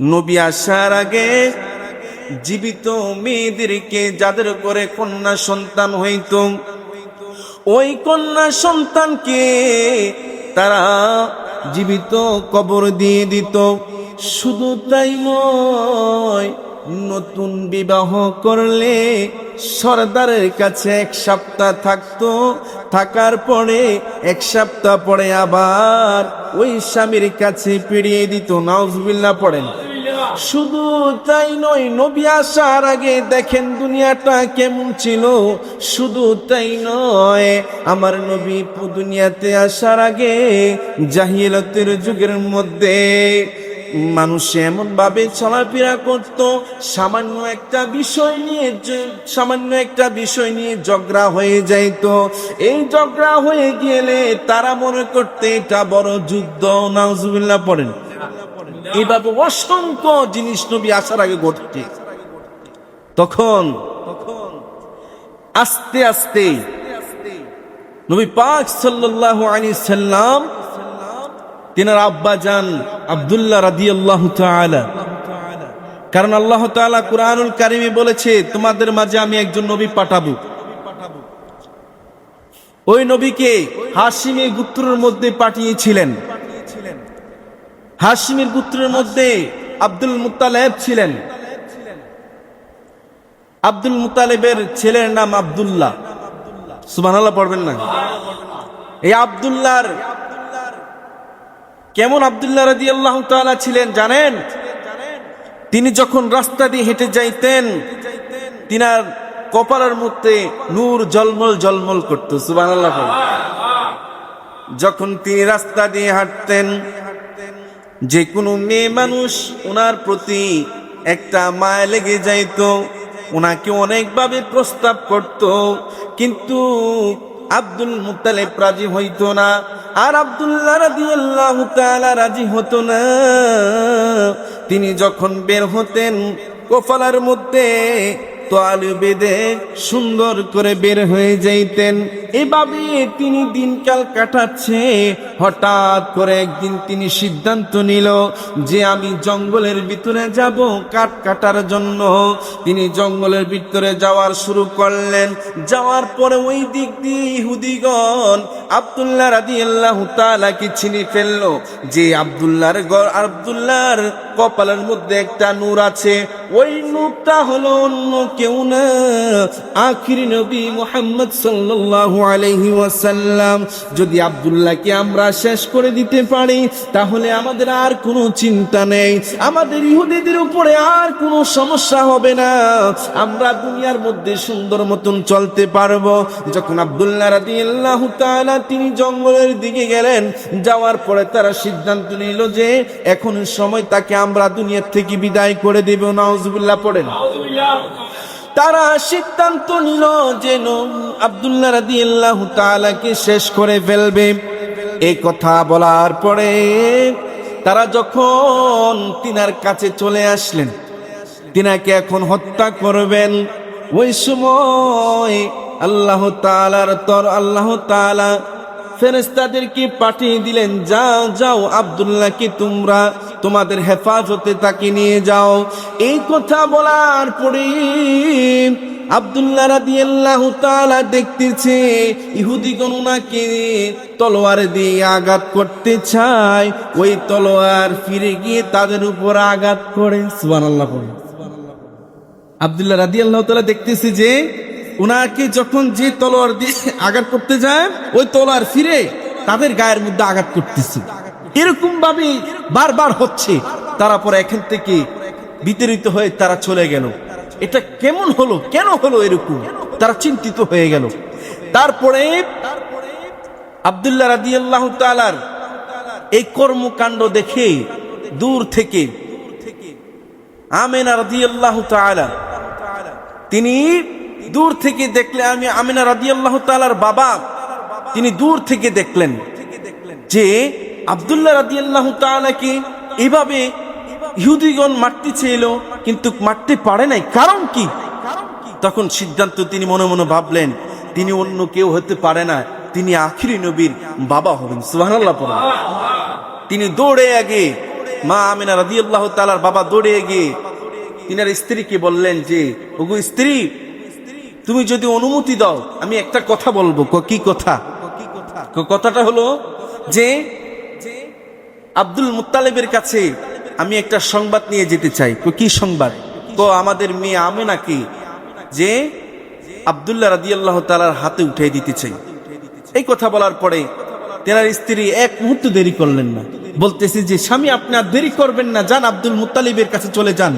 নবী আসার আগে জীবিত মেয়েদেরকে যাদের করে কন্যা সন্তান হইত, ওই কন্যা সন্তানকে তারা জীবিত কবর দিয়ে দিত। শুধু তাই নয়, নতুন বিবাহ করলে সরদারের কাছে 1 সপ্তাহ থাকতো, থাকার পরে 1 সপ্তাহ পরে আবার ওই স্বামীর কাছে ফিরিয়ে দিত। নাউজুবিল্লাহ পড়েন। শুধু তাই নয়, নবী আসার আগে দেখেন দুনিয়াটা কেমন ছিল। শুধু তাই নয়, আমার নবী দুনিয়াতে আসার আগে জাহিলিয়াতের যুগের মধ্যে মানুষ এমন ভাবে চলাফেরা করত, সামান্য একটা বিষয় নিয়ে ঝগড়া হয়ে যাইত। এই ঝগড়া হয়ে গেলে তারা মনে করতে এটা বড় যুদ্ধ। নাউজুবিল্লাহ পড়েন। এইভাবে অসংখ্য জিনিস নবী আসার আগে ঘটছে। তখন আস্তে আস্তে নবী পাক সাল্লাল্লাহু আলাইহি সাল্লাম তিনার আব্বা জান আব্দুল্লাহ রাদিয়াল্লাহু তাআলা, কারণ আল্লাহ তাআলা কুরআনুল কারীমে বলেছে তোমাদের মাঝে আমি একজন নবী পাঠাবো। ওই নবীকে হাশিমি গোত্রের মধ্যে পাঠিয়েছিলেন। হাশিমের গোত্রের মধ্যে আব্দুল মুত্তালিব ছিলেন। আব্দুল মুত্তালিবের ছেলের নাম আব্দুল্লাহ। সুবহানাল্লাহ পড়বেন না। এই আব্দুল্লাহর কেমন আব্দুল্লাহ রাদিয়াল্লাহু তাআলা ছিলেন জানেন? তিনি যখন রাস্তা দিয়ে হেঁটে যাইতেন, তিনার কপালের মধ্যে নূর ঝলমল ঝলমল করত। সুবহানাল্লাহ। যখন তিনি রাস্তা দিয়ে হাঁটতেন, যে কোনো মেয়ে মানুষ ওনার প্রতি একটা মায়া লেগে যাইত, ওনাকে অনেকভাবে প্রস্তাব করত, কিন্তু আব্দুল মুত্তালিব রাজি হইতো না। আর আব্দুল্লাহ রাদিয়াল্লাহু তাআলা রাজি হতো না। তিনি যখন বের হতেন, কপালের মধ্যে তোয়ালে বেঁধে সুন্দর করে বের হয়ে যাইতেন। এভাবে তিনি দিনকাল কাটাচ্ছে। হঠাৎ করে একদিন তিনি সিদ্ধান্ত নিল যে আমি জঙ্গলের ভিতরে যাব কাঠ কাটার জন্য। তিনি জঙ্গলের ভিতরে যাওয়ার শুরু করলেন। যাওয়ার পরে ওই দিক দিয়ে ইহুদিগণ আব্দুল্লাহ রাদিয়াল্লাহু তাআলাকে চিনে ফেলল যে আব্দুল্লাহর কপালের মধ্যে একটা নূর আছে। ওই নূরটা হলো অন্য কেউ না, আখির নবী মুহাম্মদ সাল্লাল্লাহু আলাইহি ওয়াসাল্লাম। যদি আব্দুল্লাহকে আমরা শেষ করে দিতে পারি, তাহলে আমাদের আর কোনো চিন্তা নেই, আমাদের ইহুদিদের উপরে আর কোনো সমস্যা হবে না, আমরা দুনিয়ার মধ্যে সুন্দর মতন চলতে পারবো। যখন আব্দুল্লাহ রাদিয়াল্লাহু তাআলা তিনি জঙ্গলের দিকে গেলেন, যাওয়ার পরে তারা সিদ্ধান্ত নিল যে এখন সময় তাকে আমরা দুনিয়া থেকে বিদায় করে দেব। নাউজুবিল্লাহ পড়েন। তারা সিদ্ধান্ত নিল যে আব্দুল্লাহ রাদিয়াল্লাহু তাআলাকে শেষ করে ফেলবে। এই কথা বলার পরে তারা যখন তিনার কাছে চলে আসলেন, তিনাকে এখন হত্যা করবেন, ওই সময় আল্লাহ তাআলা ফেরেশতাদেরকে পাঠিয়ে দিলেন, যাও যাও আব্দুল্লাহকে তোমরা তোমাদের হেফাজতে তাকে নিয়ে যাও। এই কথা বলার পরে আব্দুল্লাহ রাদিয়াল্লাহু তাআলা দেখতেছে ইহুদিগণ ওনাকে তলোয়ার দিয়ে আঘাত করতে চায়। ওই তলোয়ার ফিরে গিয়ে তাদের উপর আঘাত করে। সুবহানাল্লাহ। আব্দুল্লাহ রাদিয়াল্লাহু তাআলা দেখতেছে যে ওনাকে যখন যে তলোয়ার দিয়ে আঘাত করতে যায়, ওই তলোয়ার ফিরে তাদের গায়ের মধ্যে আঘাত করতেছে। এরকম ভাবে বারবার হচ্ছে। তারা পরে এখান থেকে বিতাড়িত হয়ে তারা চলে গেল। এটা কেমন হলো, কেন হলো এরকম, তারা চিন্তিত হয়ে গেল। তারপরে আব্দুল্লাহ রাদিয়াল্লাহু তাআলার এই কর্মকাণ্ড দেখে দূর থেকে আমিনা রাদিয়াল্লাহু তাআলা তিনি দূর থেকে দেখলেন, আমিনা রাদিয়াল্লাহু তাআলার বাবা তিনি দূর থেকে দেখলেন যে আব্দুল্লাহ রাদিয়াল্লাহু তাআলাকে এভাবে ইহুদিগণ মারতে ছিল, কিন্তু মারতে পারে নাই, কারণ কি? তখন সিদ্ধান্ত তিনি মনে মনে ভাবলেন, তিনি অন্য কেউ হতে পারে না, তিনি আখিরি নবীর বাবা হবেন। সুবহানাল্লাহ। তিনি দৌড়ে আগে মা আমিনা রাদিয়াল্লাহু তাআলার বাবা দৌড়ে গিয়ে তিনার স্ত্রীকে বললেন যে, ওগো স্ত্রী, তুমি যদি অনুমতি দাও আমি একটা কথা বলবো। কি কথা? কথাটা হলো যে আব্দুল মুত্তালিবের কাছে আমি একটা সংবাদ নিয়ে যেতে চাই। কি সংবাদ? আমাদের মেয়ে আমিনাকে যে আব্দুল্লাহ রাদিয়াল্লাহু তাআলার হাতে উঠিয়ে দিতে চাই। এই কথা বলার পরে তেনার স্ত্রী এক মুহূর্ত দেরি করলেন না, বলতেছে যে স্বামী আপনি আর দেরি করবেন না, যান আব্দুল মুত্তালিবের কাছে চলে যান,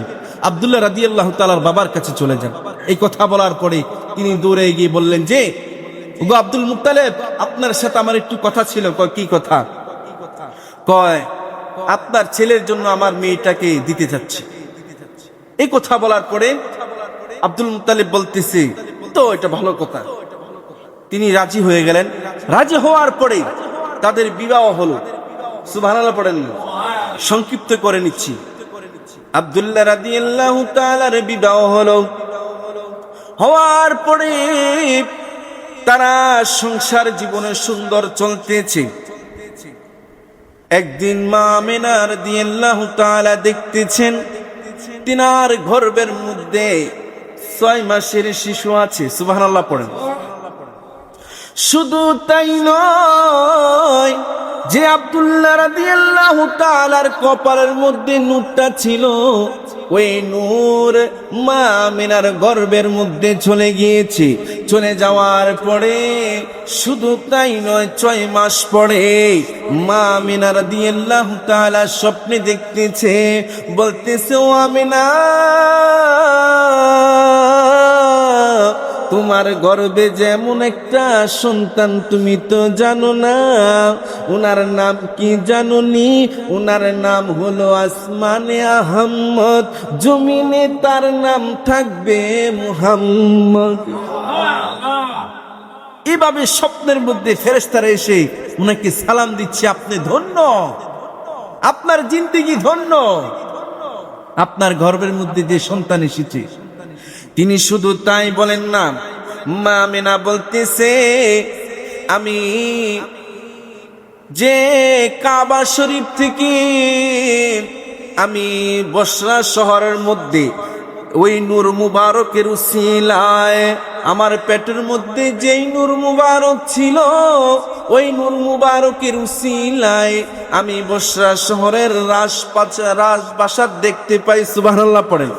আব্দুল্লাহ রাদিয়াল্লাহু তাআলার বাবার কাছে চলে যান। এই কথা বলার পরে তিনি দৌড়ে গিয়ে বললেন যে, ওগো আব্দুল মুত্তালিব, আপনার সাথে আমার একটু কথা ছিল। কি কথা? আপনার ছেলের জন্য আমার মেয়েটাকে দিতে যাচ্ছে। এই কথা বলার পরে আব্দুল মুত্তালিব বলতেছে, তো এটা ভালো কথা। তিনি রাজি হয়ে গেলেন। রাজি হওয়ার পরে তাদের বিবাহ হলো। সুবহানাল্লাহ পড়েন। সংক্ষিপ্ত করে নিচ্ছি, আব্দুল্লাহ রাদিয়াল্লাহু তাআলার বিবাহ হলো। হওয়ার পরে তারা সংসার জীবনে সুন্দর চলতেছে। একদিন মা আমিনা রাদিয়াল্লাহু তাআলা দেখতেছেন তিনার গর্ভের মধ্যে 6 মাসের শিশু আছে। সুবহানাল্লাহ পড়েন। শুধু তাই নয়, যে আব্দুল্লাহ রাদিয়াল্লাহু তাআলার কপালের মধ্যে নূরটা ছিল, ওই নূর মা আমিনার গর্ভের মধ্যে চলে গিয়েছে। চলে যাওয়ার পরে শুধু তাই নয়, 6 মাস পরে মা আমিনা রাদিয়াল্লাহু তাআলা স্বপ্নে দেখতেছে, বলতেছে, ও আমিনা, তোমার গর্ভে যেমন একটা সন্তান তুমি তো জানো না, ওনার নাম কি জানোনি? ওনার নাম হলো আসমানে আহমদ, জমিনে তার নাম থাকবে মুহাম্মদ। এভাবে স্বপ্নের মধ্যে ফেরেশতারা এসে ওনাকে সালাম দিচ্ছে, আপনি ধন্য, আপনার জিন্দেগি ধন্য, আপনার গর্ভের মধ্যে যে সন্তান এসেছে। তিনি শুধু তাই বলেন না, মা আমিনা বলতেছে, আমি যে কাবা শরীফ থেকে আমি বসরা শহরের মধ্যে ওই নূর মুবারকের উসিলায় আমার পেটের মধ্যে যেই নূর মুবারক ছিল, ওই নূর মুবারকের উসিলায় আমি বসরা শহরের রাজপ্রাসাদ দেখতে পাই। সুবহানাল্লাহ পড়েন।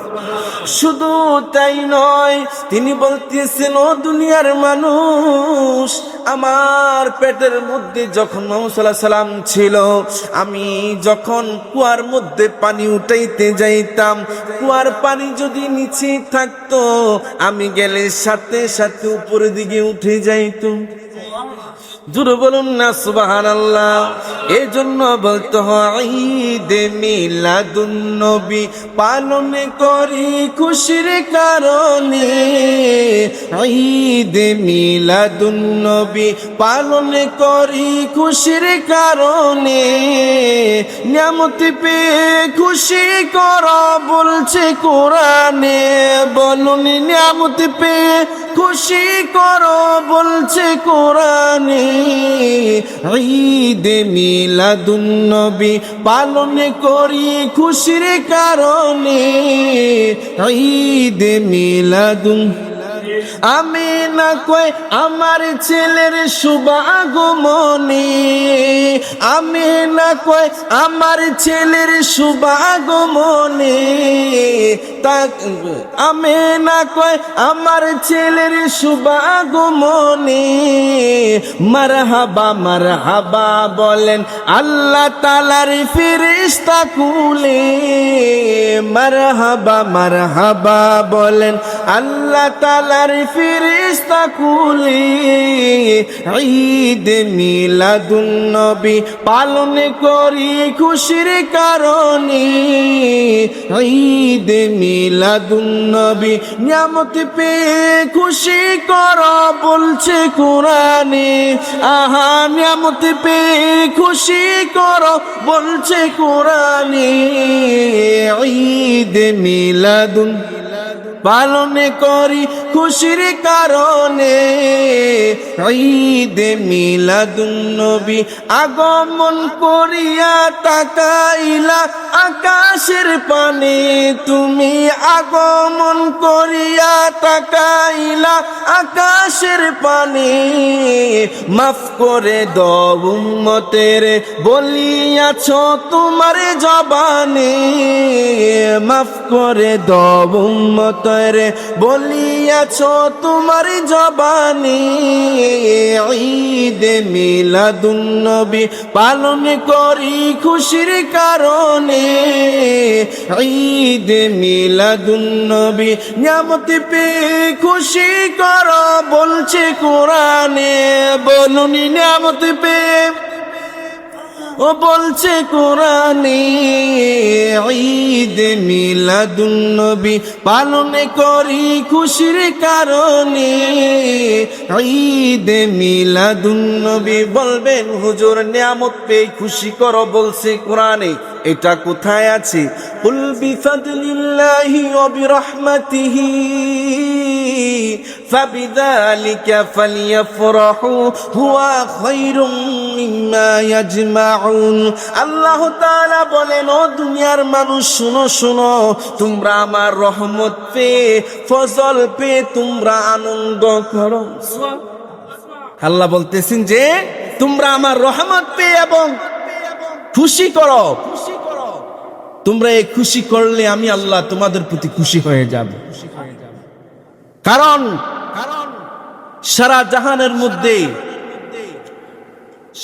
শুধু তাই নয়, তিনি বলতেছেন, ও দুনিয়ার মানুষ, আমার পেটের মধ্যে যখন মুহাম্মদ সাল্লাল্লাহু আলাইহি সাল্লাম ছিল, আমি যখন কুয়ার মধ্যে পানি উঠাইতে যাইতাম, কুয়ার পানি যদি নিচে থাকতো, আমি গেলে সাথে সাথে উপরের দিকে উঠে যাইতো। জোরে বলুন না সুবহানাল্লাহ। এই জন্য বলতে হয়, ঈদে মিলাদুন নবী পালন করি খুশির কারণে, ঈদে মিলাদুন নবী পালন করি খুশির কারণে, নিয়ামত পেয়ে খুশি কর বলছে কোরআনে। বলুন, নিয়ামত পেয়ে খুশি করো বলছে কোরআনে। ঈদে মিলাদুন নবী পালন করি খুশির কারণে, ঈদে মিলাদুন। আমি না কই আমার ছেলের শুভ আগমনে, আমি না কই আমার ছেলের শুভ আগমনে, আমি না কই আমার ছেলের শুভ আগমনে, মারহাবা মারহাবা বলেন আল্লাহ তাআলার ফেরেশতা কুলে, মারহাবা মারহাবা বলেন আল্লাহ তাআলার ফেরেশতা কুলে। ঈদ মিলাদুন নবী পালন করি খুশির কারণে, ঈদ মিলাদুন নবী নিয়ামত পেয়ে খুশি কর বলছে কোরআনে। আহা, নিয়ামত পেয়ে খুশি কর বলছে কোরআনে। ঈদ মিলাদুন পালন করি খুশির কারণে। ঈদে মিলাদুন নবী আগমন করিয়া তাকাইলা আকাশের পানে, তুমি আগমন করিয়া তাকাইলা আকাশের পানে। মাফ করে দাও উম্মতের বলিয়াছ তোমার জবানে, মাফ করে দাও উম্মতের বলিয়াছ তোমার জবানে। ঈদে মিলাদুন নবী পালন করি খুশির কারণে। ঈদে মিলাদুন নবী নিয়ামত পেয়ে খুশি কর বলছে কোরআনে। বলুন নিয়ামত পেয়ে ও বলছে কোরআনে। ঈদে মিলাদুন নবী পালন করি খুশির কারণে। ঈদে মিলাদুন নবী বলবেন হুজুর নিয়ামত পেয়ে খুশি করো বলছে কোরআনে, এটা কোথায় আছে? কুল বিফাদলিল্লাহি ওয়া বিরহমাতিহি ফাবিযালিকা ফালইফরাহু হুয়া খায়রুম মিম্মা ইয়াজমাউন। আল্লাহ তাআলা বলেন, ও দুনিয়ার মানুষ শুনো শুনো, তোমরা আমার রহমত পেয়ে ফজল পেয়ে তোমরা আনন্দ করো। আল্লাহ বলতেছেন যে তোমরা আমার রহমত পেয়ে এবং খুশি করো। তোমরা এই খুশি করলে আমি আল্লাহ তোমাদের প্রতি খুশি হয়ে যাব। কারণ সারা জাহানের মধ্যে,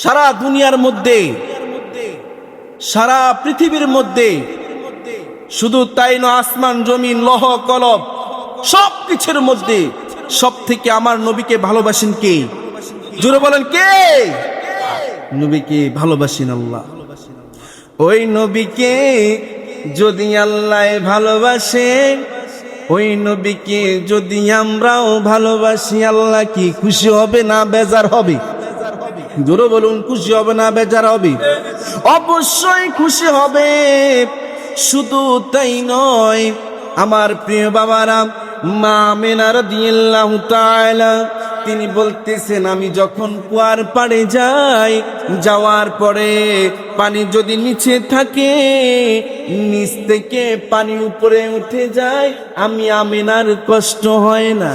সারা দুনিয়ার মধ্যে, সারা পৃথিবীর মধ্যে শুধু তাই না, আসমান জমিন লহ কলব সব কিছুর মধ্যে সব থেকে আমার নবীকে ভালোবাসেন কে? জোরে বলেন কে? নবীকে ভালোবাসেন আল্লাহ। ওই নবীকে যদি আল্লাহ ভালোবাসে, ওই নবীকে যদি আমরাও ভালোবাসি, আল্লাহ কি খুশি হবে না বেজার হবে? জোরে বলুন, খুশি হবে না বেজার হবে? অবশ্যই খুশি হবে। শুধু তাই নয়, আমার প্রিয় বাবারা, মা আমিনা রাদিয়াল্লাহু তাআলা তিনি বলতেছেন, আমি যখন কুয়ার পাড়ে যাই, যাওয়ার পরে পানি যদি নিচে থাকে, নিচ থেকে পানি উপরে উঠে যায়, আমি আমিনার কষ্ট হয় না।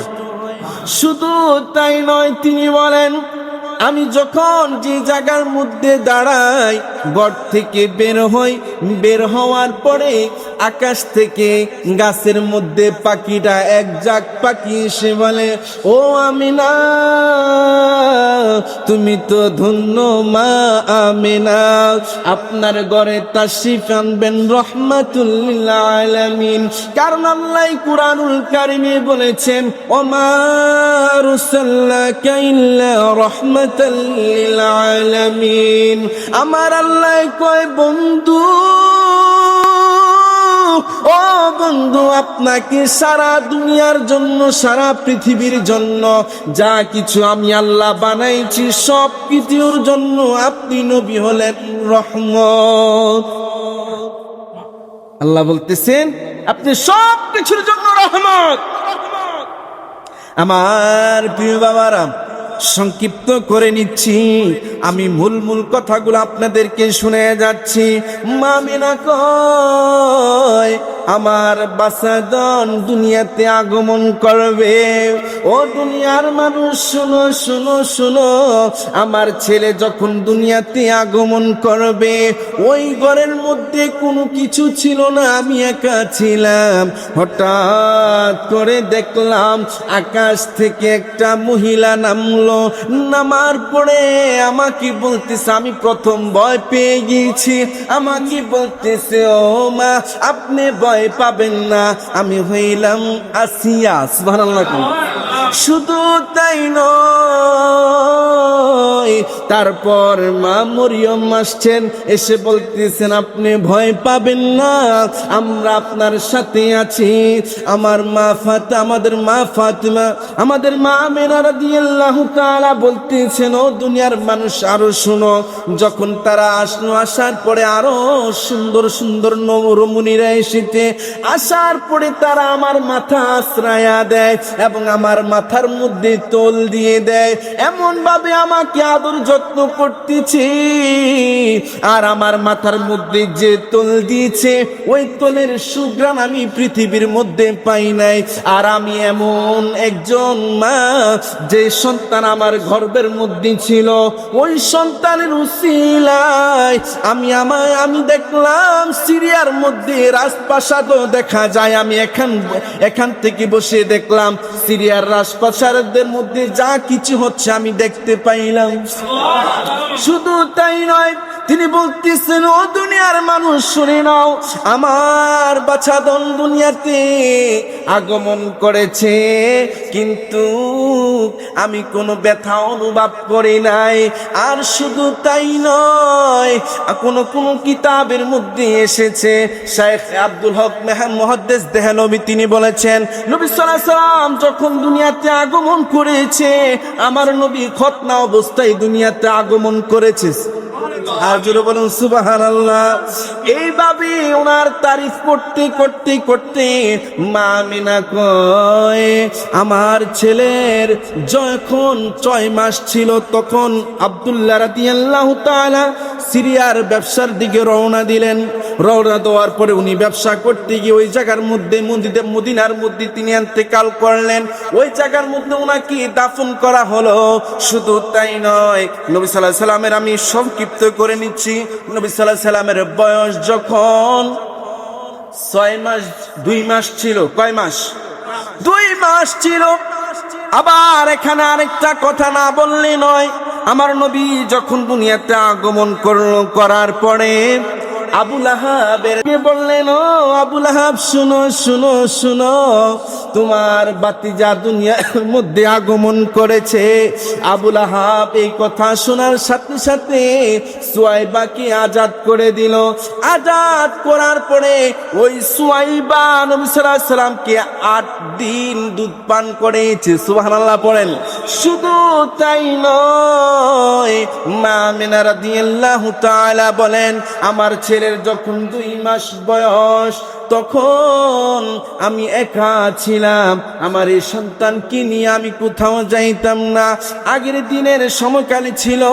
শুধু তাই নয়, তিনি বলেন আমি যখন যে জায়গার মধ্যে দাঁড়াই, ঘর থেকে বের হই, বের হওয়ার পরে আকাশ থেকে গাছের মধ্যে পাখিটা এক জাক পাখি এসে বলে, ও আমিনা তুমি তো ধন্য মা আমিনা, আপনার ঘরে তাশরিফ আনবেন রহমাতুল লিল আলামিন। কারণ আল্লাহ কুরআনুল কারীমে বলেছেন, ওমা আরসালনাকা ইল্লা রাহমাতাল লিল আলামিন। আমার আল্লাহ কয়, বন্ধু ও বন্ধু, আপনাকে সারা দুনিয়ার জন্য, সারা পৃথিবীর জন্য যা কিছু আমি আল্লাহ বানাইছি সব কিছুর জন্য আপনি নবী হলেন রহমত। আল্লাহ বলতেছেন আপনি সব কিছুর জন্য রহমত। আমার প্রিয় বাবারা, সংক্ষিপ্ত করে নিচ্ছি, আমি মূল কথাগুলো আপনাদেরকে শুনে যাচ্ছি। মা আমিনা কয়, আমার বাচ্চাজন দুনিয়াতে আগমন করবে। ও দুনিয়ার মানুষ শুনো শুনো শুনো, আমার ছেলে যখন দুনিয়াতে আগমন করবে, ওই ঘরের মধ্যে কোনো কিছু ছিল না, আমি একা ছিলাম। হঠাৎ করে দেখলাম আকাশ থেকে একটা মহিলা নামলো। নামার পরে আমাকে বলতেছে, আমি প্রথম ভয় পেয়ে গিয়েছি। আমাকে বলতেছে, ও মা আপনি ভয় পাবেন না, আমি হইলাম আসিয়া। সুবহানাল্লাহ। শুধু তাই নয়, তারপর মা মরিয়ম আসছেন, এসে বলতেছেন আপনি ভয় পাবেন না, আমরা আপনার সাথে আছি। আমাদের মা ফাতিমা, আমাদের মা আমেনা রাদিয়াল্লাহু তাআলা বলতেছেন ও দুনিয়ার মানুষ আরো শুনো। যখন তারা আসলো, আসার পরে আরো সুন্দর সুন্দর নরমুনিরা এসেছে, আসার পরে তারা আমার মাথা আশ্রয়া দেয় এবং আমার মাথার মধ্যে তোল দিয়ে দেয়, এমন ভাবে আমাকে আদর যত্ন করতেছে। আর আমার মাথার মধ্যে যে তোল দিয়েছে ওই তোলের সুঘ্রাণ আমি পৃথিবীর মধ্যে পাই নাই। আর আমি এমন একজন মা, যে সন্তান আমার গর্ভের মধ্যে ছিল, ওই সন্তানের উসিলায় আমি দেখলাম সিরিয়ার মধ্যে রাজপ্রাসাদও দেখা যায়। আমি এখান থেকে বসে দেখলাম সিরিয়ার রাজপ্রাসাদের মধ্যে যা কিছু হচ্ছে আমি দেখতে পাইলাম। শুধু তাই নয়, তিনি বলতেছেন ও দুনিয়ার মানুষ শুনে নাও, আমার বাছাধন দুনিয়াতে আগমন করেছে, কিন্তু আমি কোনো ব্যথা অনুভব করি নাই। আর শুধু তাই নয়, কোন কিতাবের মধ্যে এসেছে, শেখ আব্দুল হক মুহাদ্দিস দেহলভী তিনি বলেছেন নবী সাল্লাল্লাহু আলাইহি ওয়াসাল্লাম যখন দুনিয়াতে আগমন করেছে, আমার নবী খতনা অবস্থায় দুনিয়াতে আগমন করেছে। আর জোরে বলুন সুবহানাল্লাহ। এইভাবে ওনার তারিফ করতে করতে করতে মা আমিনা কয় আমার ছেলের যখন 6 মাস ছিল তখন আব্দুল্লাহ রাদিয়াল্লাহু তাআলা সিরিয়ার ব্যবসার দিকে রওনা দিলেন। রওনা দেওয়ার পরে উনি ব্যবসা করতে গিয়ে ওই জায়গার মধ্যে মদিনার মধ্যে তিনি ইন্তেকাল করলেন। ওই জায়গার মধ্যে ওনাকে দাফন করা হলো। শুধু তাই নয়, নবী সাল্লাল্লাহু আলাইহি সাল্লামের আমি সংক্ষিপ্ত করে নিচ্ছি, নবী সাল্লাল্লাহু আলাইহি সাল্লামের বয়স যখন 2 মাস ছিল। কয় মাস? 2 মাস ছিল। আবার এখানে আরেকটা কথা না বললে নয়, আমার নবী যখন দুনিয়াতে আগমন করার পরে আবু লাহাবের বললেন ও আবু লাহাব শুনো শুনো শুনো, তোমার বাতিজা দুনিয়ার মধ্যে আগমন করেছে। আবু লাহাব এই কথা শোনার সাথে সাথে সুয়াইবাকে আজাদ করে দিল। আজাদ করার পরে ওই সুয়াইবা নবী সাল্লাল্লাহু আলাইহি সাল্লামকে 8 দিন দুধ পান করেছে। সুবহানাল্লাহ পড়েন। শুধু তাই নয়, মা আমিনা রাদিয়াল্লাহু তাআলা বলেন আমার ছেলের যখন 2 মাস বয়স তখন আমি একা ছিলাম। আমার এই সন্তানকে নিয়ে আমি কোথাও যাইতাম না। আগের দিনের সময়কালে ছিল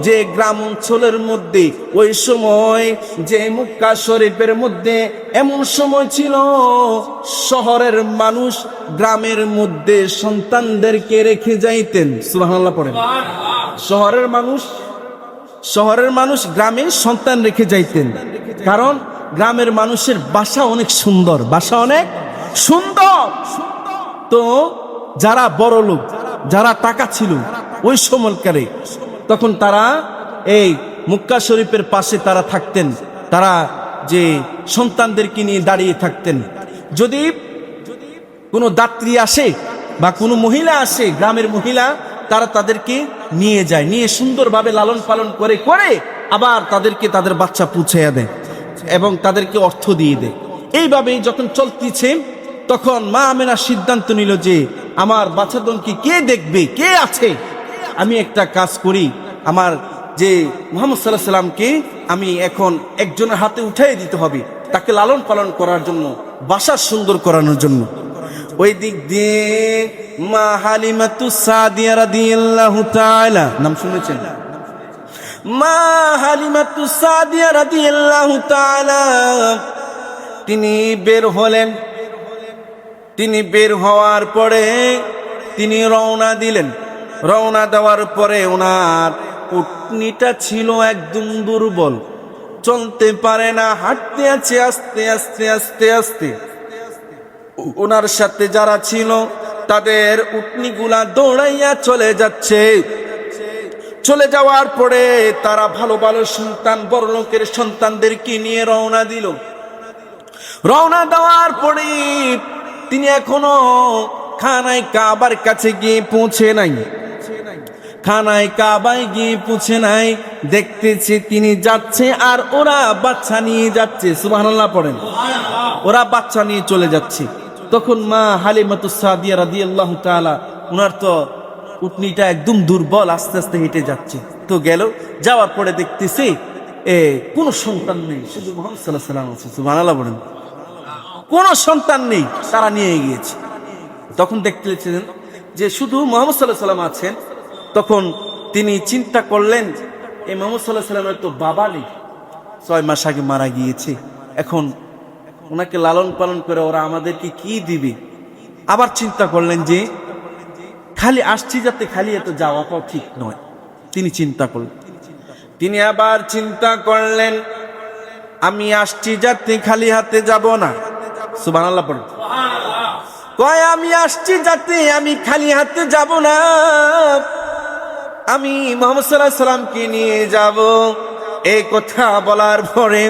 যে গ্রাম অঞ্চলের মধ্যে, ওই সময় যে মক্কা শরীফের মধ্যে এমন সময় ছিল শহরের মানুষ গ্রামের মধ্যে সন্তানদেরকে রেখে যাইতেন। সুবহানাল্লাহ পড়েন। শহরের মানুষ গ্রামে সন্তান রেখে যাইতেন, কারণ গ্রামের মানুষের বাসা অনেক সুন্দর, তো যারা বড় লোক, যারা টাকা ছিল ওই সময়কালে, তখন তারা এই মক্কা শরীফের পাশে তারা থাকতেন। তারা যে সন্তানদেরকে নিয়ে দাঁড়িয়ে থাকতেন। যদি কোনো দাত্রী আসে বা কোনো মহিলা আসে, গ্রামের মহিলা, তারা তাদেরকে নিয়ে যায়, নিয়ে সুন্দরভাবে লালন পালন করে আবার তাদেরকে তাদের বাচ্চা পৌঁছাইয়া দেয় এবং তাদেরকে অর্থ দিয়ে দেয়। এইভাবেই যখন চলতেছে, তখন মা আমেনা সিদ্ধান্ত নিল যে আমার বাচ্চাদনকে কে দেখবে, কে আছে, আমি একটা কাজ করি, আমার যে মুহাম্মদ সাল্লাল্লাহু আলাইহি সাল্লামকে আমি এখন একজনের হাতে উঠাই দিতে হবে, তাকে লালন পালন করার জন্য, বাসা সুন্দর করানোর জন্য। ওই দিক দিয়ে মা হালিমাতুস সাদিয়া রাদিয়াল্লাহু তাআলা, নাম শুনেছেন? মা হালিমাতুস সাদিয়া রাদিয়াল্লাহু তাআলা তিনি বের হলেন। তিনি বের হওয়ার পরে তিনি রওনা দিলেন। রওনা দেওয়ার পরে ওনার উটনিটা ছিল একদম দুর্বল, চলতে পারে না, হাঁটতে আছে আস্তে আস্তে আস্তে আস্তে। ওনার সাথে যারা ছিল তাদের উটনিগুলা দৌড়াইয়া চলে যাচ্ছে। চলে যাওয়ার পরে তারা ভালো ভালো সন্তান, বড় লোকের সন্তানদেরকে নিয়ে রওনা দিল। রওনা দেওয়ার পরে তিনি এখনো খানায় কাবার কাছে গিয়ে পৌঁছে নাই। খানায় কাবায় গিয়ে পুছে নাই, দেখতেছে তিনি যাচ্ছে আর ওরা বাচ্চা নিয়ে যাচ্ছে। সুবহানাল্লাহ পড়েন। ওরা বাচ্চা নিয়ে চলে যাচ্ছে। তখন মা হালিমাতুস সাদিয়া রাদিয়াল্লাহু তাআলা, ওনার তো উটনিটা একদম দুর্বল, আস্তে আস্তে হেঁটে যাচ্ছে। তো গেল, যাওয়ার পরে দেখতেছে কোনো সন্তান নেই, শুধু মুহাম্মদ সাল্লাল্লাহু আলাইহি ওয়াসাল্লাম আছে। সুবহানাল্লাহ বলেন। কোনো সন্তান নেই, তারা নিয়ে গিয়েছে। তখন দেখতেছেন যে শুধু মুহাম্মদ সাল্লাল্লাহু আলাইহি ওয়াসাল্লাম আছেন। তখন তিনি চিন্তা করলেন, এই মুহাম্মদ সাল্লাল্লাহু আলাইহি ওয়াসাল্লামের তো বাবা নেই, 6 মাস আগে মারা গিয়েছে। এখন ওনাকে লালন পালন করে ওরা আমাদেরকে কি দিবে? আবার চিন্তা করলেন যে খালি আসছি যাতে খালি এত যাওয়াটাও ঠিক নয়। তিনি চিন্তা করলেন, তিনি আবার চিন্তা করলেন, আমি আসছি যাতে খালি হাতে যাব না। সুবহানাল্লাহ পড়ুন। কয় আমি আসছি যাতে আমি খালি হাতে যাব না, আমি মুহাম্মদ সাল্লাল্লাহু আলাইহি ওয়াসাল্লামকে নিয়ে যাব। এই কথা বলার পরে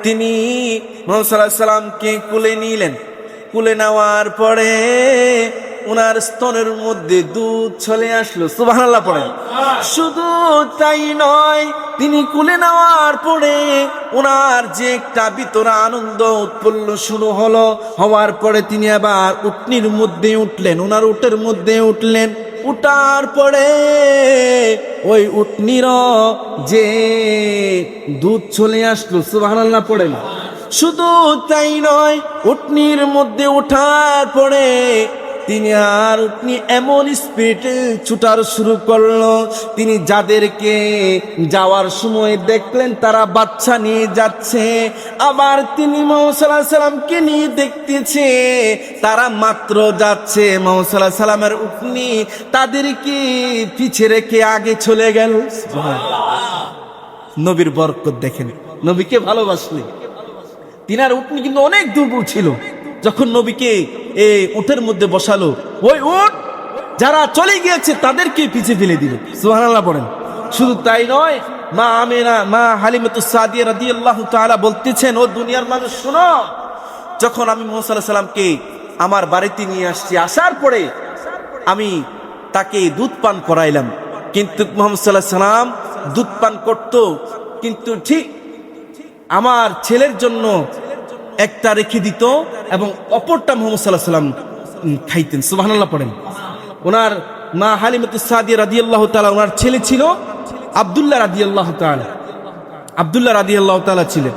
তিনি মুহাম্মদ সাল্লাল্লাহু আলাইহি ওয়াসাল্লামকে কুলে নিলেন। কুলে নেওয়ার পরে ওনার স্তনের মধ্যে দুধ চলে আসলো। সুবহানাল্লাহ পড়েন। শুধু তাই নয়, তিনি কুলে নেওয়ার পরে ওনার যে একটা ভিতরে আনন্দ উৎপন্ন শুরু হলো, হওয়ার পরে তিনি আবার উটনির মধ্যে উঠলেন, ওনার উটের মধ্যে উঠলেন। উঠার পরে ওই উটনির যে দুধ চলে আসলো। সুবহানাল্লাহ পড়েন। শুধু তাই নয়, উটনির মধ্যে ওঠার পরে তিনি আর উটনি এমন স্পিডে ছুটার শুরু করলো, তিনি যাদেরকে যাওয়ার সময় দেখলেন তারা বাচ্চা নিয়ে যাচ্ছে, আবার তিনি মুহাম্মদ সাল্লাল্লাহু আলাইহি ওয়াসাল্লামকে নিয়ে দেখতেছে তারা মাত্র যাচ্ছে। মুহাম্মদ সাল্লাল্লাহু আলাইহি ওয়াসাল্লামের উটনি তাদেরকে পিছে রেখে আগে চলে গেল। নবীর বরকত দেখেন, নবীকে ভালোবাসলে। তিনার উটনি কিন্তু অনেক দুর্বল ছিল। যখন নবীকে এই উটের মধ্যে বসালো, ওই উট যারা চলে গিয়েছে তাদেরকে পিছিয়ে ফেলে দিল। সুবহানাল্লাহ বলেন। শুধু তাই নয়, মা আমেনা, মা হালিমাতুস সাদিয়া রাদিয়াল্লাহু তাআলা বলতেছেন, ও দুনিয়ার মানুষ শোনো, যখন আমি মুহাম্মদ সাল্লাল্লাহু আলাইহি ওয়াসাল্লামকে আমার বাড়িতে নিয়ে আসছি, আসার পরে আমি তাকে দুধ পান করাইলাম, কিন্তু মুহাম্মদ সাল্লাল্লাহু আলাইহি ওয়াসাল্লাম দুধ পান করত, কিন্তু ঠিক আমার ছেলের জন্য একটা রেখে দিত এবং অপরটা মুহাম্মদ সাল্লাল্লাহু আলাইহি ওয়াসাল্লাম খাইতেন। সুবহানাল্লাহ পড়েন। ওনার মা হালিমাতুস সাদিয়া রাদিয়াল্লাহু তাআলা, ওনার ছেলে ছিল আব্দুল্লাহ রাদিয়াল্লাহু তাআলা। আব্দুল্লাহ রাদিয়াল্লাহু তাআলা ছিলেন।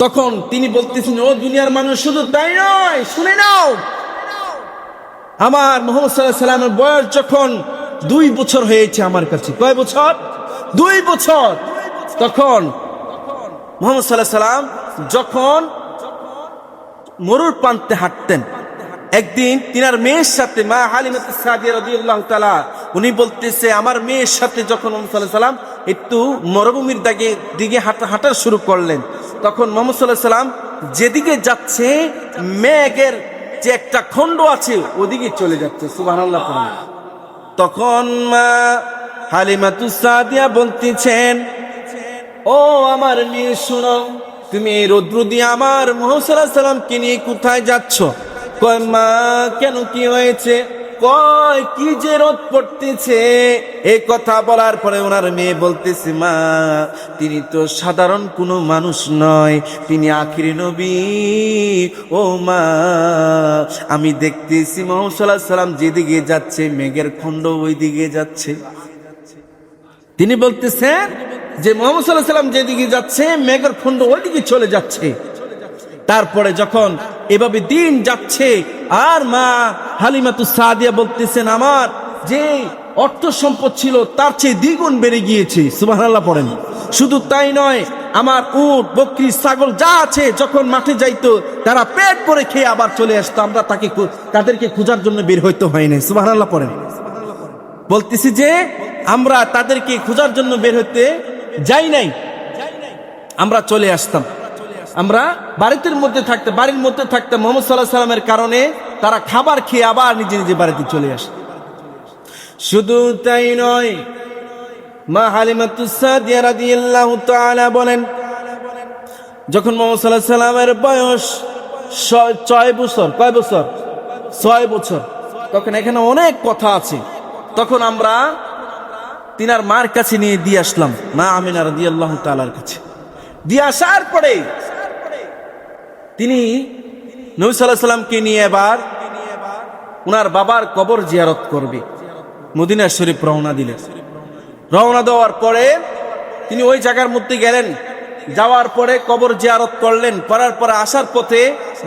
তখন তিনি বলতেছেন, ও দুনিয়ার মানুষ, শুধু তাই নয়, শুনে নাও, আমার মুহাম্মদ সাল্লাল্লাহু আলাইহি ওয়াসাল্লামের বয়স যখন 2 বছর হয়েছে আমার কাছে। কয় বছর? 2 বছর। তখন মুহাম্মদ সাল্লাল্লাহু আলাইহি ওয়াসাল্লাম যখন মরুর প্রান্তে হাঁটতেন, একদিন তিনার মেয়ের সাথে, মা হালিমাতুস সাদিয়া রাদিয়াল্লাহু তাআলা, উনি বলতেছে, আমার মেয়ের সাথে যখন মুহাম্মদ সাল্লাল্লাহু আলাইহি ওয়াসাল্লাম একটু মরুভূমির দিকে হাঁটা শুরু করলেন, তখন মুহাম্মদ সাল্লাল্লাহু আলাইহি ওয়াসাল্লাম যেদিকে যাচ্ছে মেঘের যে একটা খণ্ড আছে ওদিকে চলে যাচ্ছে। সুবহানাল্লাহ। তখন মা হালিমাতুস সাদিয়া বলতেছেন, ও আমার মেয়ে শুনো, তুমি এই রৌদ্র দিয়ে আমার মুহাম্মদ সাল্লাল্লাহু আলাইহি ওয়াসাল্লামকে নিয়ে কোথায় যাচ্ছ? কয় মা, কেন, কি হয়েছে? কয় কি যে রোদ পড়তেছে। এই কথা বলার পরে ওনার মেয়ে বলতেছে, মা, তিনি তো সাধারণ কোনো মানুষ নয়, তিনি আখিরি নবী। ও মা, আমি দেখতেছি মুহাম্মদ সাল্লাল্লাহু আলাইহি ওয়াসাল্লাম যেদিকে যাচ্ছে মেঘের খণ্ড ওই দিকে যাচ্ছে। তিনি বলতেছেন যে মুহাম্মদ সাল্লাল্লাহু আলাইহি ওয়াসাল্লাম যেদিকে যাচ্ছে মেঘের খণ্ড ওইদিকে চলে যাচ্ছে। তারপরে যখন এভাবে দিন যাচ্ছে, আর মা হালিমাতুস সাদিয়া বলতেছেন, আমার যে অর্থ সম্পদ ছিল তার চেয়ে দ্বিগুণ বেড়ে গিয়েছে। সুবহানাল্লাহ পড়েন। শুধু তাই নয়, আমার উট, বকরি, ছাগল যা আছে যখন মাঠে যাইতো তারা পেট ভরে খেয়ে আবার চলে আসতো, আমরা তাদেরকে খোঁজার জন্য বের হইতে হয় নাই। সুবহানাল্লাহ পড়েন। বলতেছি যে আমরা তাদেরকে খোঁজার জন্য বের হতে যাই নাই, আমরা চলে আসতাম। আমরা বাড়ির মধ্যে থাকতাম মুহাম্মদ সাল্লাল্লাহু আলাইহি ওয়াসাল্লামের কারণে তারা খাবার খেয়ে আবার নিজে নিজে বাড়িতে চলে আসে। শুধু তাই নয়, মা হালিমাতুস সাদিয়া রাদিয়াল্লাহু তাআলা বলেন, যখন মুহাম্মদ সাল্লাল্লাহু আলাইহি ওয়াসাল্লামের বয়স 6 বছর, কয় বছর? 6 বছর। তখন এখানে অনেক কথা আছে। তখন আমরা তিনার মার কাছে নিয়ে দিয়ে আসলাম, মা আমিনা রাদিয়াল্লাহু তাআলার কাছে। দিয়ে আসার পরে তিনি নবী সাল্লাল্লাহু আলাইহি সাল্লামকে নিয়ে এবার উনার বাবার কবর জিয়ারত করবে, মদিনা শরীফ রওনা দিলেন। রওনা দেওয়ার পরে তিনি ওই জায়গার মধ্যে গেলেন, যাওয়ার পরে কবর জিয়ারত করলেন। করার পরে আসার পথে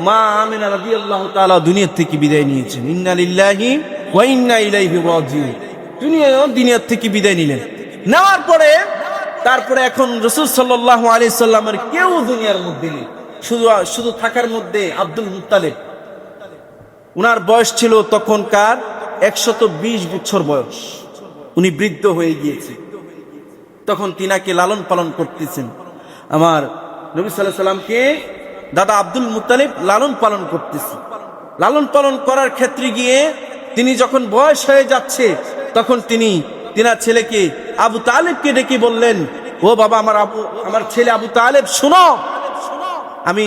মা আমিনা রাদিয়াল্লাহু তাআলা দুনিয়া থেকে বিদায় নিয়েছেন। ইন্না লিল্লাহি ওয়া ইন্না ইলাইহি রাজিউন। দুনিয়া থেকে বিদায় নিলেন। নেওয়ার পরে তারপরে এখন রাসূল সাল্লাল্লাহু আলাইহি সাল্লামের কেউ দুনিয়ার মধ্যে নেই, শুধু থাকার মধ্যে আব্দুল মুত্তালিব। উনার বয়স ছিল তখনকার 120 বছর বয়স, উনি বৃদ্ধ হয়ে গিয়েছে। তখন তিনাকে লালন পালন করতেছেন। আমার নবী সাল্লাল্লাহু আলাইহি সাল্লামকে দাদা আব্দুল মুত্তালিব লালন পালন করতেছে। লালন পালন করার ক্ষেত্রে গিয়ে তিনি যখন বয়স হয়ে যাচ্ছে, তখন তিনার ছেলেকে আবু তালেবকে ডেকে বললেন, ও বাবা, আমার ছেলে আবু তালেব, শোনো, আমি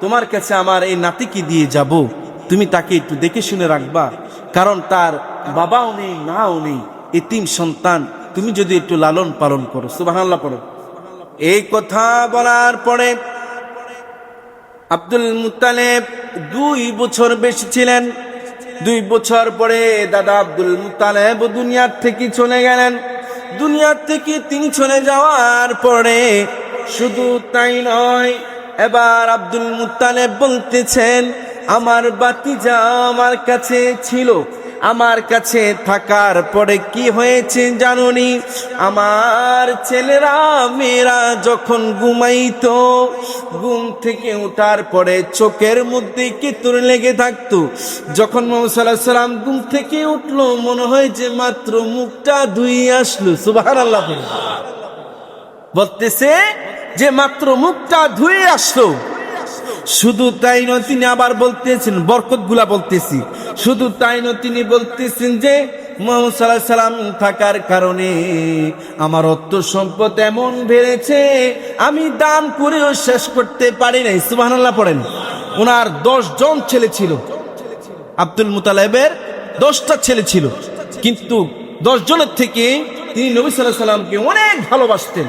তোমার কাছে আমার এই নাতিকে দিয়ে যাব, তুমি তাকে একটু দেখে শুনে রাখবা, কারণ তার বাবাও নেই, মাও নেই, এতিম সন্তান, তুমি যদি একটু লালন পালন করো। সুবহানাল্লাহ পড়ো। এই কথা বলার পরে আব্দুল মুত্তালিব 2 বছর বেশি ছিলেন। 2 বছর পরে দাদা আব্দুল মুত্তালিব দুনিয়ার থেকে চলে গেলেন। দুনিয়ার থেকে তিনি চলে যাওয়ার পরে শুধু তাই নয়, এবার আব্দুল মুত্তালিব বলতেছেন, আমার ভাতিজা আমার কাছে ছিল, আমার কাছে থাকার পরে কি হয়েছে জানুনি, আমার ছেলেরা মেয়েরা যখন ঘুমাইতো, ঘুম থেকে ওঠার পরে চোখের মধ্যে কেতুর লেগে থাকতো। যখন মুহাম্মদ সাল্লাল্লাহু আলাইহি সাল্লাম ঘুম থেকে উঠলো, মনে হয় যে মাত্র মুখটা ধুয়ে আসলো। সুবহানাল্লাহ। বলতেছে যে মাত্র মুখটা ধুয়ে আসলো। শুধু তাই নয়, তিনি আবার বলতেছেন, বরকত গুলা বলতেছি, শুধু তাই নয়, তিনি বলতেছেন যে মুহাম্মদ সাল্লাল্লাহু আলাইহি সাল্লাম থাকার কারণে আমার অর্থ সম্পদ এমন বেড়েছে, আমি দান করেও শেষ করতে পারি নাই। সুবহানাল্লাহ পড়েন। ওনার 10 জন ছেলে ছিল, আব্দুল মুত্তালিবের 10টা ছেলে ছিল, কিন্তু 10 জনের থেকে তিনি নবী সাল্লাল্লাহু আলাইহি সাল্লামকে অনেক ভালোবাসতেন,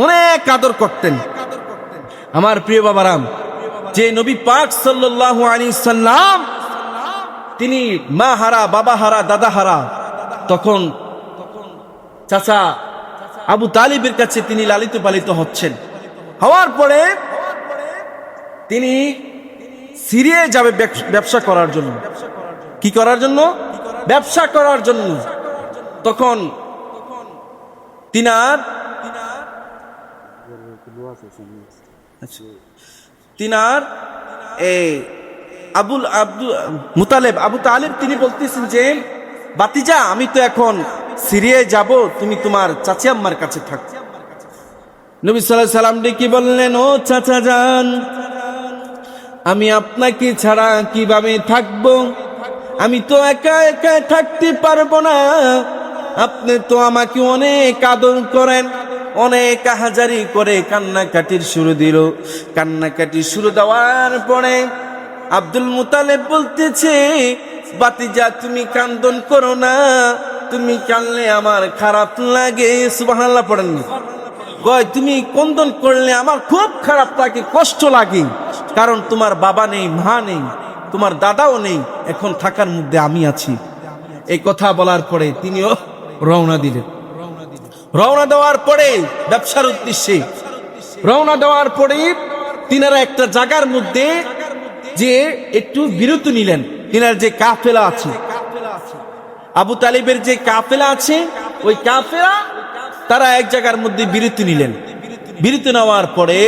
অনেক আদর করতেন। আমার প্রিয় বাবারাম, যে নবী পাক সাল্লাল্লাহু আলাইহি সাল্লাম তিনি মা হারা, বাবা হারা, দাদা হারা, তখন চাচা আবু তালিবের কাছে তিনি লালিত পালিত হচ্ছেন। হওয়ার পরে তিনি সিরিয়ায় যাবে ব্যবসা করার জন্য। কি করার জন্য? ব্যবসা করার জন্য। তখন তিনার আবু তালেব তিনি বলতেছেন যে, বাতিজা, আমি তো এখন সিরিয়ায় যাব, তুমি তোমার চাচি আম্মার কাছে থাক। নবী সাল্লাল্লাহু আলাইহি সাল্লাম ডেকে বললেন, ও চাচা যান, আমি আপনাকে ছাড়া কিভাবে থাকব? আমি তো একা একা থাকতে পারবো না। আপনি তো আমাকে অনেক আদর করেন, অনেক আহাজারি করে কান্নাকাটির শুরু দিল। কান্নাকাটি শুরু দেওয়ার পরে আব্দুল মুত্তালিব বলতেছে, বাতিজা, তুমি কান্দন করো না, তুমি কানলে আমার খারাপ লাগে। সুবহানাল্লাহ পড়েন। কয়, তুমি কন্দন করলে আমার খুব খারাপ লাগে, কষ্ট লাগে, কারণ তোমার বাবা নেই, মা নেই, তোমার দাদাও নেই, এখন থাকার মধ্যে আমি আছি। এই কথা বলার পরে তিনিও রওনা দিলেন। রওনা দেওয়ার পরে ব্যবসার উদ্দেশ্যে রওনা দেওয়ার পরে তিনারা একটা জায়গার মধ্যে যে একটু বিরতি নিলেন। তিনার যে কাফেলা আছে, আবু তালিবের যে কাফেলা আছে, ওই কাফেলা তারা এক জায়গার মধ্যে বিরতি নিলেন। বিরতি নেওয়ার পরে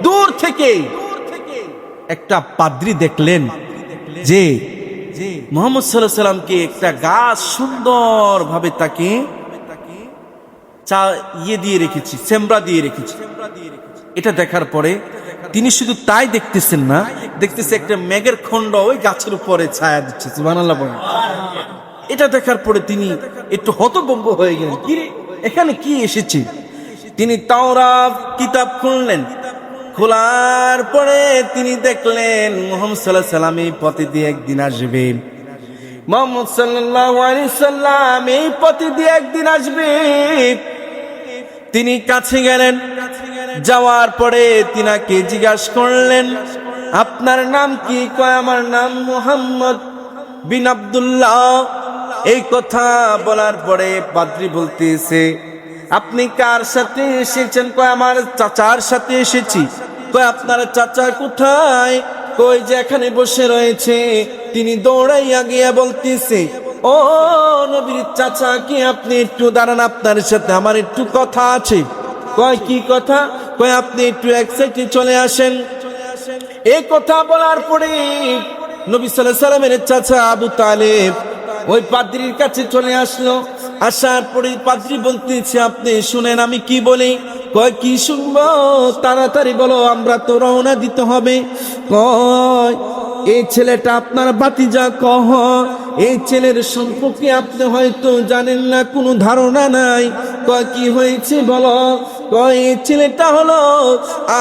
দূর থেকে একটা পাদ্রী দেখলেন যে মুহাম্মদ সাল্লাল্লাহু আলাইহি সাল্লামকে একটা গাছ সুন্দর ভাবে তাকে দিয়ে রেখেছি, সেমরা দিয়ে রেখেছি। এটা দেখার পরে তিনি শুধু তাই দেখতেছেন না, দেখতেছে একটা মেঘের খণ্ড ওই গাছের উপরে ছায়া দিচ্ছে। সুবহানাল্লাহ বলেন। এটা দেখার পরে তিনি একটু হতভম্ব হয়ে গেলেন, কি রে, এখানে কি এসেছে? তিনি তাওরাত কিতাব খুললেন। খোলার পরে তিনি দেখলেন মুহাম্মদ সাল্লাল্লাহু আলাইহি সাল্লাম এই পথে দিয়ে একদিন আসবে। মুহাম্মদ সাল্লাল্লাহু আলাইহি সাল্লাম এই পথে দিয়ে একদিন আসবে। তিনি কাছে গেলেন, যাওয়ার পরে তিনাকে জিজ্ঞাসা করলেন, আপনার নাম কি? কয় আমার নাম মুহাম্মদ বিন আব্দুল্লাহ। এই কথা বলার পরে পাদ্রী বলতেছে, আপনি কার সাথে এসেছেন? কয় আমার চাচার সাথে এসেছি। কয় আপনার চাচা কোথায়? কই যে এখানে বসে রয়েছে। তিনি দৌড়াইয়া গিয়া বলতেছে, ও নবীর চাচা, কি আপনি একটু দাঁড়ান, আপনার সাথে আমার একটু কথা আছে। কয় কি কথা? কয় আপনি একটু এক সাইডে চলে আসেন। এই কথা বলার পরে নবী সাল্লাল্লাহু আলাইহি সাল্লামের চাচা আবু তালেব ওই পাদ্রীর কাছে চলে আসলো। আসার পরে পাদ্রী বলতেছে, আপনি শুনেন আমি কি বলি। কয় কি শুনবো? তাড়াতাড়ি বলো, আমরা তো রওনা দিতে হবে। কয় এই ছেলেটা আপনার ভাতিজা। কহ এই ছেলের সম্পর্কে আপনি হয়তো জানেন না, কোনো ধারণা নাই। কয় কি হয়েছে বলো। কয় এই ছেলেটা হলো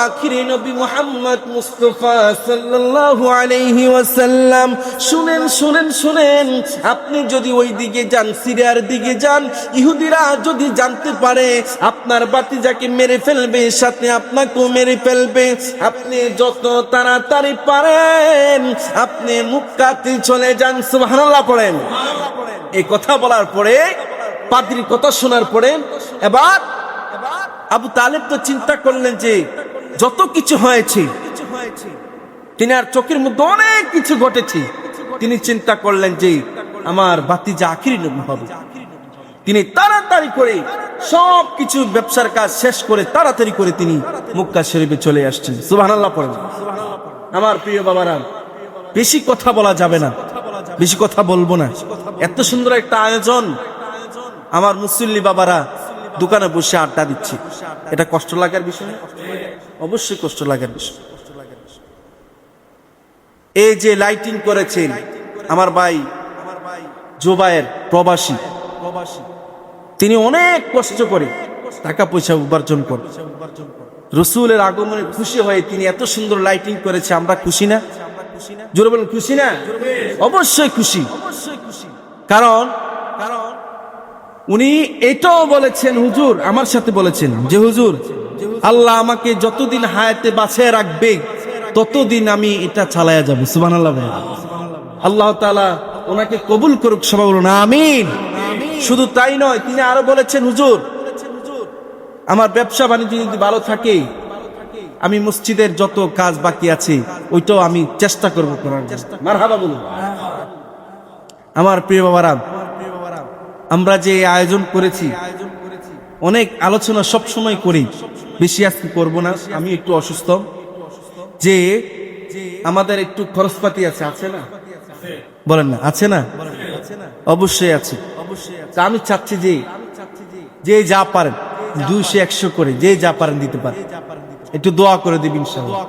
আখিরি নবী মুহাম্মদ মুস্তাফা সাল্লাল্লাহু আলাইহি ওয়াসাল্লাম। শুনেন শুনেন শুনেন, আপনি যদি ওই দিকে যান, সিরিয়ার দিকে যান, ইহুদিরা যদি জানতে পারে আপনার ভাতিজাকে মেরে ফেলবে, সাথে আপনাকেও মেরে ফেলবে। আপনি যত তাড়াতাড়ি পারেন আপনি মক্কাতে চলে যান। সুবহানাল্লাহ পড়েন। এই কথা বলার পরে, পাদ্রীর কথা শোনার পরে এবার আবু তালেব তো চিন্তা করলেন যে যত কিছু হয়েছে, তিনি আর চোখের মধ্যে অনেক কিছু ঘটেছে। তিনি চিন্তা করলেন যে আমার ভাতিজা আখিরি নবী হবে। তিনি তাড়াতাড়ি করে সব কিছু ব্যবসার কাজ শেষ করে তাড়াতাড়ি করে তিনি মক্কা শরীফে চলে আসছেন। সুবহানাল্লাহ পড়েন। আমার প্রিয় বাবারা, বেশি কথা বলা যাবে না, বেশি কথা বলবো না। এত সুন্দর একটা আয়োজন, আমার মুসল্লি বাবারা দোকানে বসে আড্ডা দিচ্ছে, এটা কষ্ট লাগার বিষয়? অবশ্যই কষ্ট লাগার বিষয়। এই যে লাইটিং করেছেন আমার ভাই জোবায়ের, প্রবাসী, তিনি অনেক কষ্ট করে টাকা পয়সা উপার্জন করে রসুলের আগমনে খুশি হয়ে তিনি এত সুন্দর লাইটিং করেছে। আমরা খুশি না? জোরে বলুন, খুশি না? অবশ্যই খুশি। কারণ উনি এটাও বলেছেন, হুজুর আমার সাথে বলেছেন যে হুজুর, আল্লাহ আমাকে যতদিন হায়াতে বাঁচিয়ে রাখবে ততদিন আমি এটা চালায়া যাব। সুবহানাল্লাহ। আল্লাহ তাআলা ওনাকে কবুল করুক। সবাই বলুন আমিন। শুধু তাই নয়, তিনি আরো বলেছেন, হুজুর আমার ব্যবসা বাণিজ্য যদি ভালো থাকে, আমি মসজিদের যত কাজ বাকি আছে ওইটাও আমি চেষ্টা করবো করার। মারহাবা বলুন। আমার প্রিয় বাবারা, আমরা যে আয়োজন করেছি, অনেক আলোচনা সব সময় করি, বেশি আজকে করব না। আমি একটু অসুস্থ, যে আমাদের একটু খরচপাতি আছে, আছে না? বলেন না, আছে না? অবশ্যই আছে। আমি চাচ্ছি যে যা পারেন 200-100 করে যে যা পারেন দিতে পারেন, একটু দোয়া করে দিবেন ইনশাআল্লাহ।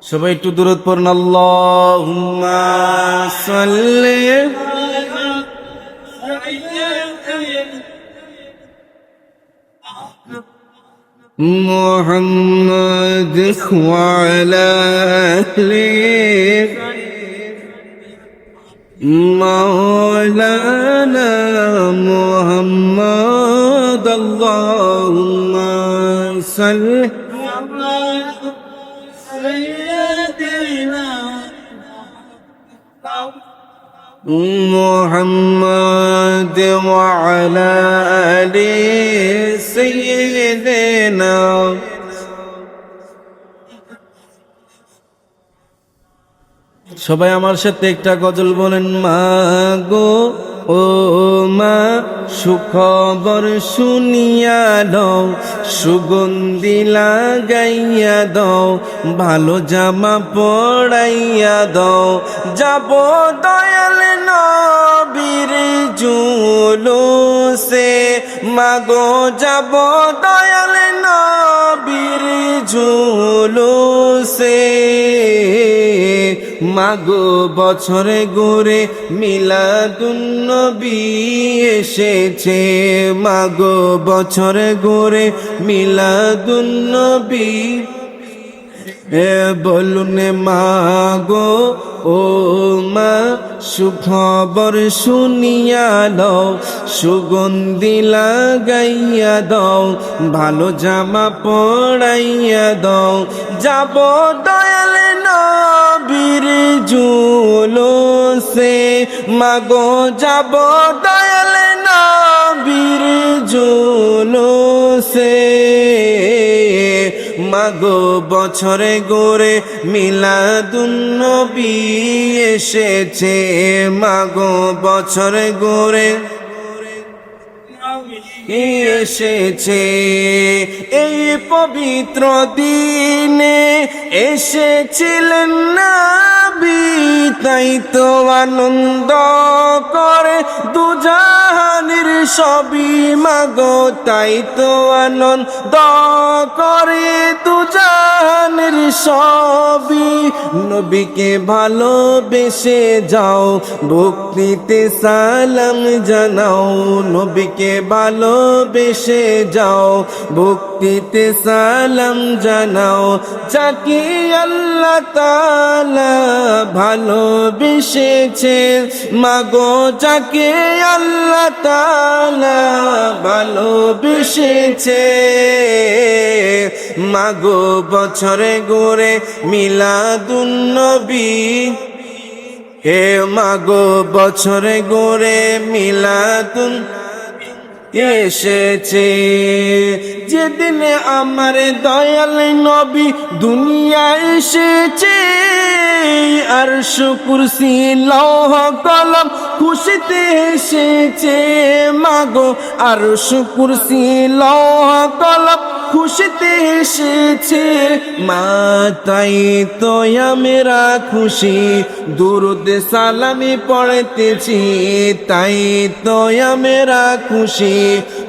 সবাই একটু দুরূদ পড়ুন। আল্লাহুম্মা সাল্লি মুহাম্মাদ ওয়া আলা আহলি মাওলানা মুহাম্মাদ। আল্লাহুম্মা সাল্লি মুহাম্মাদ ওয়া আলা আলি সাইয়্যিদিনা। সবাই আমার সাথে একটা গজল বলেন। মা গো ও মা, সুখবর শুনিয়া দাও, সুগন্ধি লাগাইয়া দাও, ভালো জামা পরাইয়া দাও, যাব দয়াল নবীর জুলুসে। মাগো যাব দয়াল নবীর জুলুসে। মাগো বছরে ঘুরে মিলাদুন্নবী এসেছে, মাগো বছরে ঘুরে মিলাদুন্নবী বলুন মা গো ও মা সুখবর শুনিয়া দাও, সুগন্ধি লাগাইয়া দাও, ভালো জামা পরাইয়া দাও, যাব দয়াল নবীর জুলুসে, মাগো যাব দয়াল নবীর জুলুসে। মাগো বছরে গোরে মিলাদুন্নবী এসেছে, মাগো বছরে গোরে এসেছে, এই পবিত্র দিনে এসেছিলেন নবী, তাই তো আনন্দ করে দুজাহানের সবই, মাগো তাই তো আনন্দ করে দুজাহানের সবই। নবীকে ভালোবেসে যাও, ভক্তিতে সালাম জানাও, নবীকে ভালোবেসে যাও, ভক্তিতে সালাম জানাও, যাকে আল্লাহ তাআলা ভালোবেসেছে, মাগো যাকে আল্লাহ তাআলা ভালোবেসেছে। মাগো বছরে গোরে মিলাদুন্নবী, হে মাগো বছরে গোরে মিলাদুন এসেছে, যেদিন আমার দয়াল নবী দুনিয়া এসেছে, আরশ কুরসি লৌহ কলম খুশিতে এসেছে, মাগো আরশ কুরসি লৌহ কলম খুশিতে এসেছে, মা তাই তো আমরা খুশি, দুরুদ সালামি পড়তেছি, তাই তো আমরা খুশি,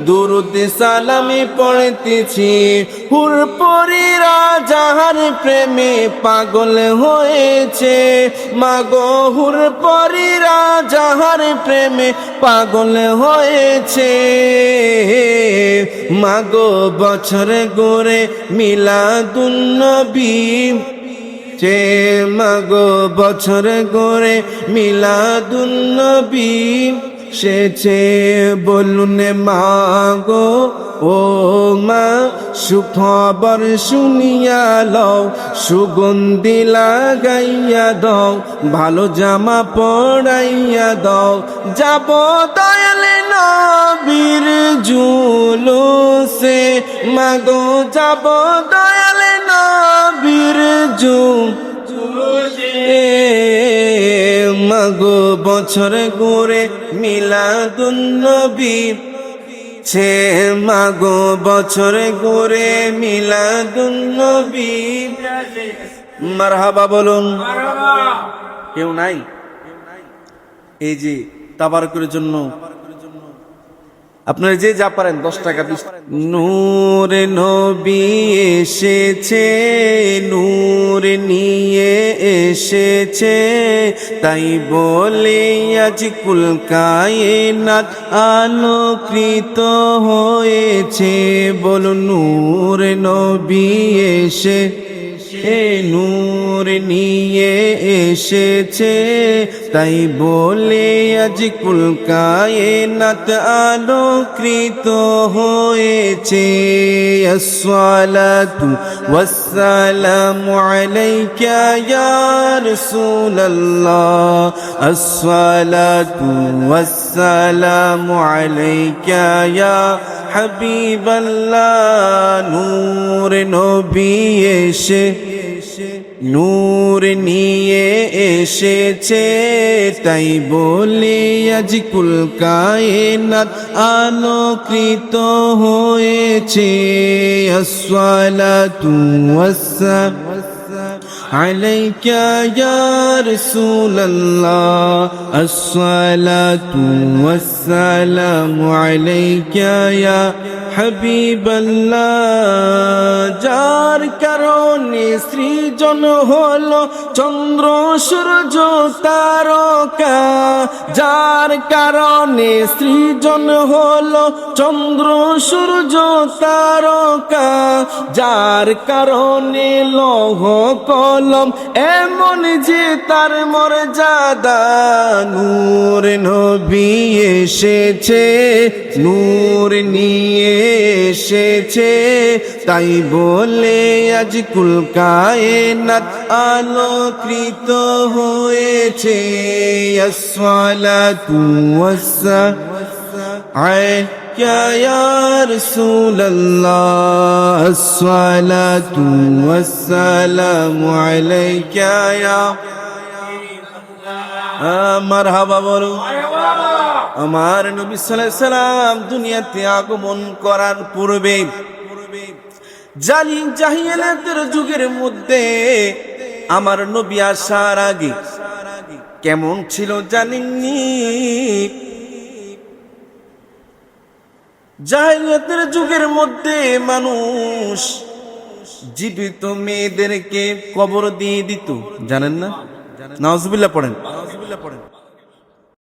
দুরুদ সালামি পড়তেছি। হুর পরীরা যাহার প্রেমে পাগল হয়েছে, মাগো হুর পরীরা যাহার প্রেমে পাগল হয়েছে, মাগো বছরে গোরে মিলাদুন্নবী চে, মাগো বছরে গোরে মিলাদুন্নবী সেছে। বলুন মা গো ও মা সুখবর শুনিয়া লও, সুগন্ধি লাগাইয়া দাও, ভালো জামা পরাইয়া দাও, যাব দয়াল নবীর জুলুসে, মাগো যাব দয়াল নবীর জুলুসে। মাগো বছরে গোরে মিলাদুন্নবী ছে, মাগো বছরে গোরে মিলাদুন্নবী। মারহাবা বলুন। কেউ নাই? এই যে তাবারকের জন্য আপনারা যে যা পারেন 10 টাকা 20 টাকা। নূর নবী এসেছে, নূর নিয়ে এসেছে, তাই বলে আজ কুল কায়নাত আলোকৃত হয়েছে। বলুন নূর নবী এসে নূর নিয়ে এসেছে, তাই বলে আজ কুল কায়নাত আলোকৃত হয়েছে। আসসালাতু ওয়াসসালামু আলাইকা ইয়া রাসূলুল্লাহ, আসসালাতু ওয়াসসালামু আলাইকা ইয়া হাবিবাল্লাহ। নূর নবী এসে নূর নিয়ে এসেছে, তাই বলে আজ কুল কায়নাত আলোকৃত হয়েছে। আসসালাতু عليك يا رسول الله الصلاة والسلام عليك يا حبيب الله যার কারণে সৃজন হলো চন্দ্র সূর্য তারকা যার কারণে সৃজন হলো চন্দ্র সূর্য তারকা যার কারণে লৌহ কলম এমন যে তার মর্যাদা নূর নবী এসেছে নূর নিয়ে এসেছে তাই বলে আজ কুল কায়নাত আলোকিত হয়েছে আসসালাতু ওয়াসসালামু يا رسول الله الصلاة والسلام عليك يا মারহাবা বলো আমার নবী সাল্লাল্লাহু আলাইহি সাল্লাম দুনিয়াতে আগমন করার পূর্বে জাহিলিয়াতের যুগের মধ্যে আমার নবী আসার আগে কেমন ছিল জানেননি জাহিলিয়াতের যুগের মধ্যে মানুষ জীবিত মেয়েদেরকে কবর দিয়ে দিত জানেন না নাউজুবিল্লাহ পড়েন